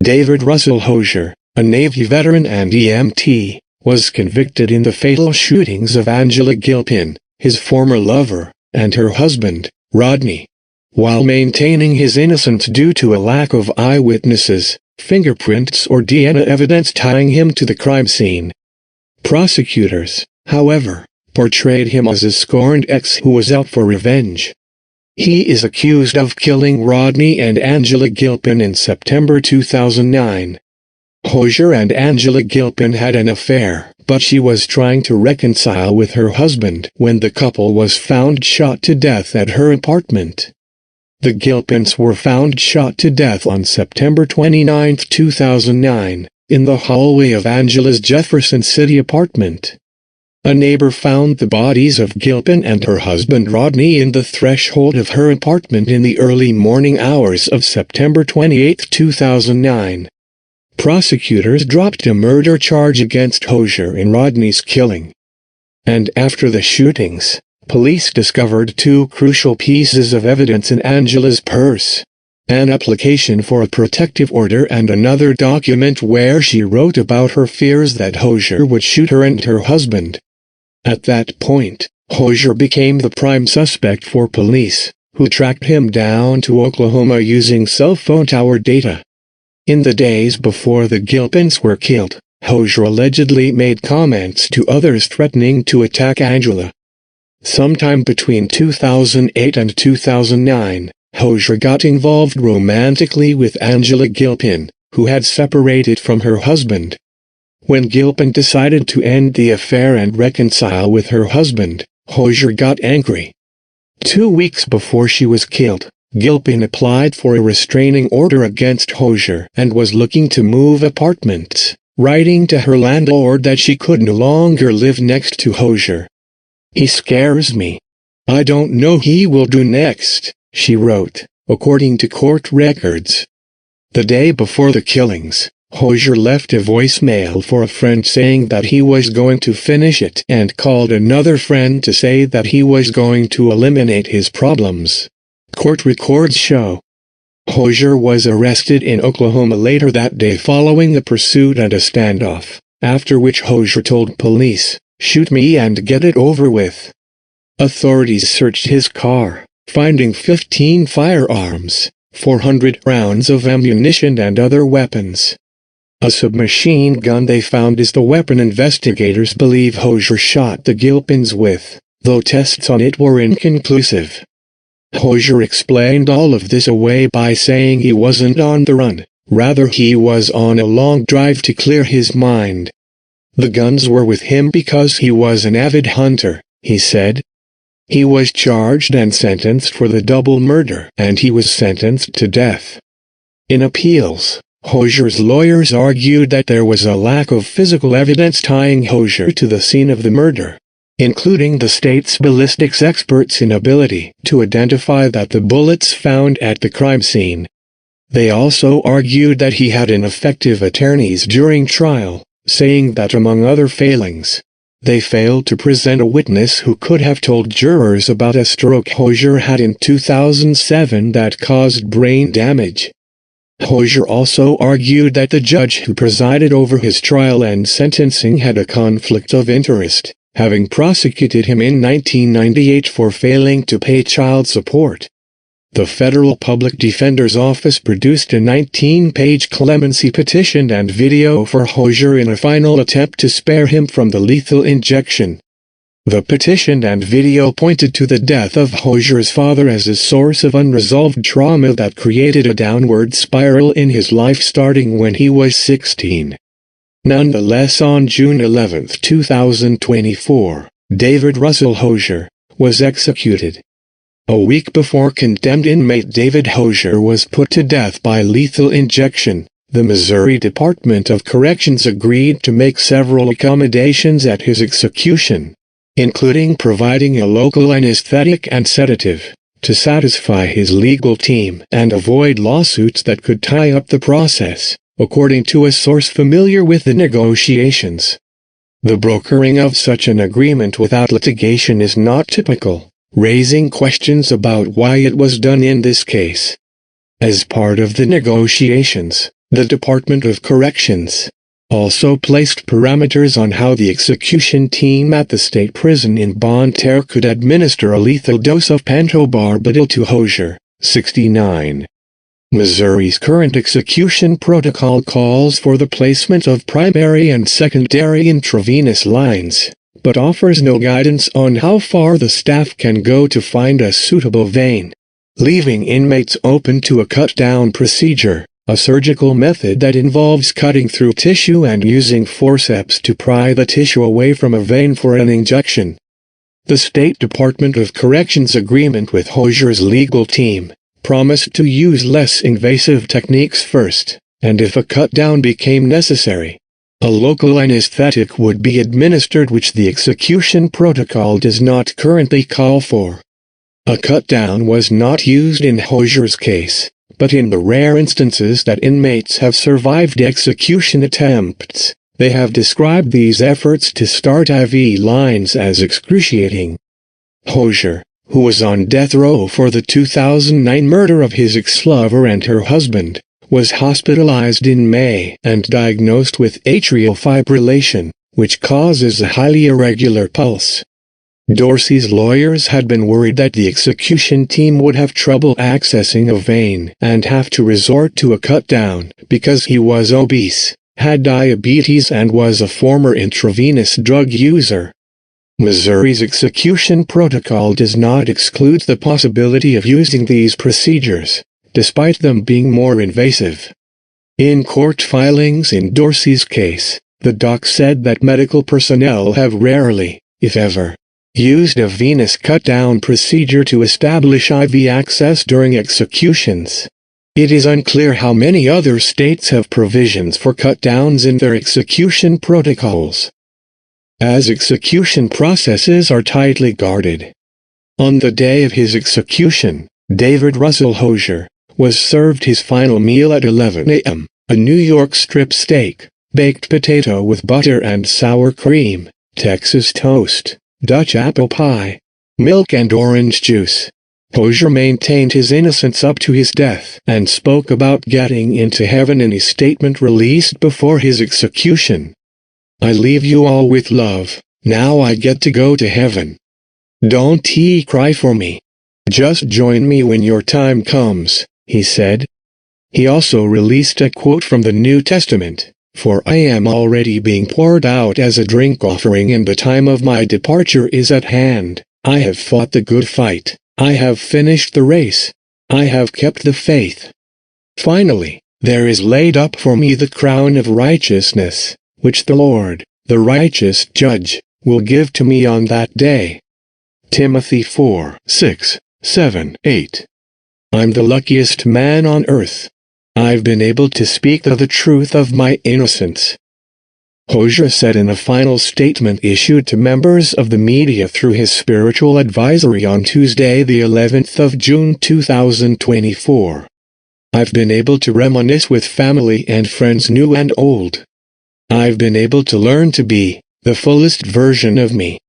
David Russell Hosier, a Navy veteran and EMT, was convicted in the fatal shootings of Angela Gilpin, his former lover, and her husband, Rodney. While maintaining his innocence due to a lack of eyewitnesses, fingerprints or DNA evidence tying him to the crime scene. Prosecutors, however, portrayed him as a scorned ex who was out for revenge. He is accused of killing Rodney and Angela Gilpin in September 2009. Hosier and Angela Gilpin had an affair, but she was trying to reconcile with her husband when the couple was found shot to death at her apartment. The Gilpins were found shot to death on September 29, 2009, in the hallway of Angela's Jefferson City apartment. A neighbor found the bodies of Gilpin and her husband Rodney in the threshold of her apartment in the early morning hours of September 28, 2009. Prosecutors dropped a murder charge against Hosier in Rodney's killing. And after the shootings, police discovered two crucial pieces of evidence in Angela's purse: an application for a protective order and another document where she wrote about her fears that Hosier would shoot her and her husband. At that point, Hosier became the prime suspect for police, who tracked him down to Oklahoma using cell phone tower data. In the days before the Gilpins were killed, Hosier allegedly made comments to others threatening to attack Angela. Sometime between 2008 and 2009, Hosier got involved romantically with Angela Gilpin, who had separated from her husband. When Gilpin decided to end the affair and reconcile with her husband, Hosier got angry. 2 weeks before she was killed, Gilpin applied for a restraining order against Hosier and was looking to move apartments, writing to her landlord that she could no longer live next to Hosier. "He scares me. I don't know what he will do next," she wrote, according to court records. The day before the killings, Hosier left a voicemail for a friend saying that he was going to finish it and called another friend to say that he was going to eliminate his problems. Court records show. Hosier was arrested in Oklahoma later that day following a pursuit and a standoff, after which Hosier told police, "Shoot me and get it over with." Authorities searched his car, finding 15 firearms, 400 rounds of ammunition and other weapons. A submachine gun they found is the weapon investigators believe Hosier shot the Gilpins with, though tests on it were inconclusive. Hosier explained all of this away by saying he wasn't on the run, rather he was on a long drive to clear his mind. The guns were with him because he was an avid hunter, he said. He was charged and sentenced for the double murder, and he was sentenced to death. In appeals, Hosier's lawyers argued that there was a lack of physical evidence tying Hosier to the scene of the murder, including the state's ballistics experts' inability to identify that the bullets found at the crime scene. They also argued that he had ineffective attorneys during trial, saying that among other failings, they failed to present a witness who could have told jurors about a stroke Hosier had in 2007 that caused brain damage. Hosier also argued that the judge who presided over his trial and sentencing had a conflict of interest, having prosecuted him in 1998 for failing to pay child support. The Federal Public Defender's Office produced a 19-page clemency petition and video for Hosier in a final attempt to spare him from the lethal injection. The petition and video pointed to the death of Hosier's father as a source of unresolved trauma that created a downward spiral in his life starting when he was 16. Nonetheless, on June 11, 2024, David Russell Hosier was executed. A week before condemned inmate David Hosier was put to death by lethal injection, the Missouri Department of Corrections agreed to make several accommodations at his execution, including providing a local anesthetic and sedative, to satisfy his legal team and avoid lawsuits that could tie up the process, according to a source familiar with the negotiations. The brokering of such an agreement without litigation is not typical, raising questions about why it was done in this case. As part of the negotiations, The Department of Corrections also placed parameters on how the execution team at the state prison in Bonne Terre could administer a lethal dose of pentobarbital to Hosier, 69. Missouri's current execution protocol calls for the placement of primary and secondary intravenous lines, but offers no guidance on how far the staff can go to find a suitable vein, leaving inmates open to a cut-down procedure, a surgical method that involves cutting through tissue and using forceps to pry the tissue away from a vein for an injection. The State Department of Corrections agreement with Hosier's legal team promised to use less invasive techniques first, and if a cut-down became necessary, a local anesthetic would be administered, which the execution protocol does not currently call for. A cut-down was not used in Hosier's case, but in the rare instances that inmates have survived execution attempts, they have described these efforts to start IV lines as excruciating. Hosier, who was on death row for the 2009 murder of his ex-lover and her husband, was hospitalized in May and diagnosed with atrial fibrillation, which causes a highly irregular pulse. Dorsey's lawyers had been worried that the execution team would have trouble accessing a vein and have to resort to a cut-down because he was obese, had diabetes, and was a former intravenous drug user. Missouri's execution protocol does not exclude the possibility of using these procedures, despite them being more invasive. In court filings in Dorsey's case, the doc said that medical personnel have rarely, if ever, used a venous cut-down procedure to establish IV access during executions. It is unclear how many other states have provisions for cut-downs in their execution protocols, as execution processes are tightly guarded. On the day of his execution, David Russell Hosier was served his final meal at 11 a.m., a New York strip steak, baked potato with butter and sour cream, Texas toast, Dutch apple pie, milk and orange juice. Hosier maintained his innocence up to his death and spoke about getting into heaven in a statement released before his execution. "I leave you all with love, now I get to go to heaven. Don't cry for me. Just join me when your time comes," he said. He also released a quote from the New Testament, "For I am already being poured out as a drink offering, and the time of my departure is at hand. I have fought the good fight. I have finished the race. I have kept the faith. Finally, there is laid up for me the crown of righteousness, which the Lord, the righteous judge, will give to me on that day." Timothy 4:6-7-8. "I'm the luckiest man on earth. I've been able to speak the truth of my innocence," Hosier said in a final statement issued to members of the media through his spiritual advisory on Tuesday, the 11th of June 2024. "I've been able to reminisce with family and friends new and old. I've been able to learn to be the fullest version of me."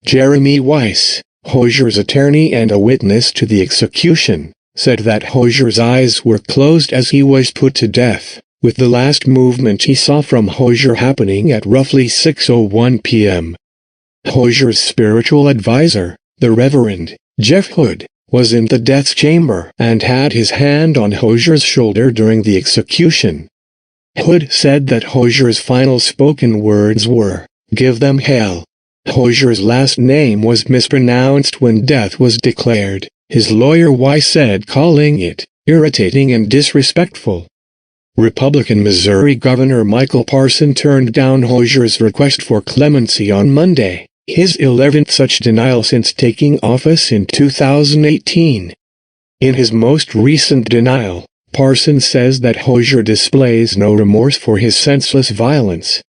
Jeremy Weiss, Hosier's attorney and a witness to the execution, said that Hosier's eyes were closed as he was put to death, with the last movement he saw from Hosier happening at roughly 6:01 p.m. Hosier's spiritual advisor, the Reverend Jeff Hood, was in the death chamber and had his hand on Hosier's shoulder during the execution. Hood said that Hosier's final spoken words were, "Give them hell." Hosier's last name was mispronounced when death was declared, his lawyer Weiss said, calling it irritating and disrespectful. Republican Missouri Governor Michael Parson turned down Hosier's request for clemency on Monday, his 11th such denial since taking office in 2018. In his most recent denial, Parson says that Hosier displays no remorse for his senseless violence.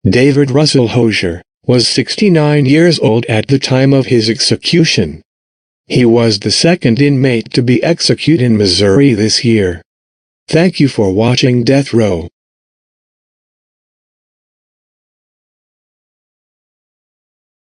David Russell Hosier was 69 years old at the time of his execution. He was the second inmate to be executed in Missouri this year. Thank you for watching Death Row.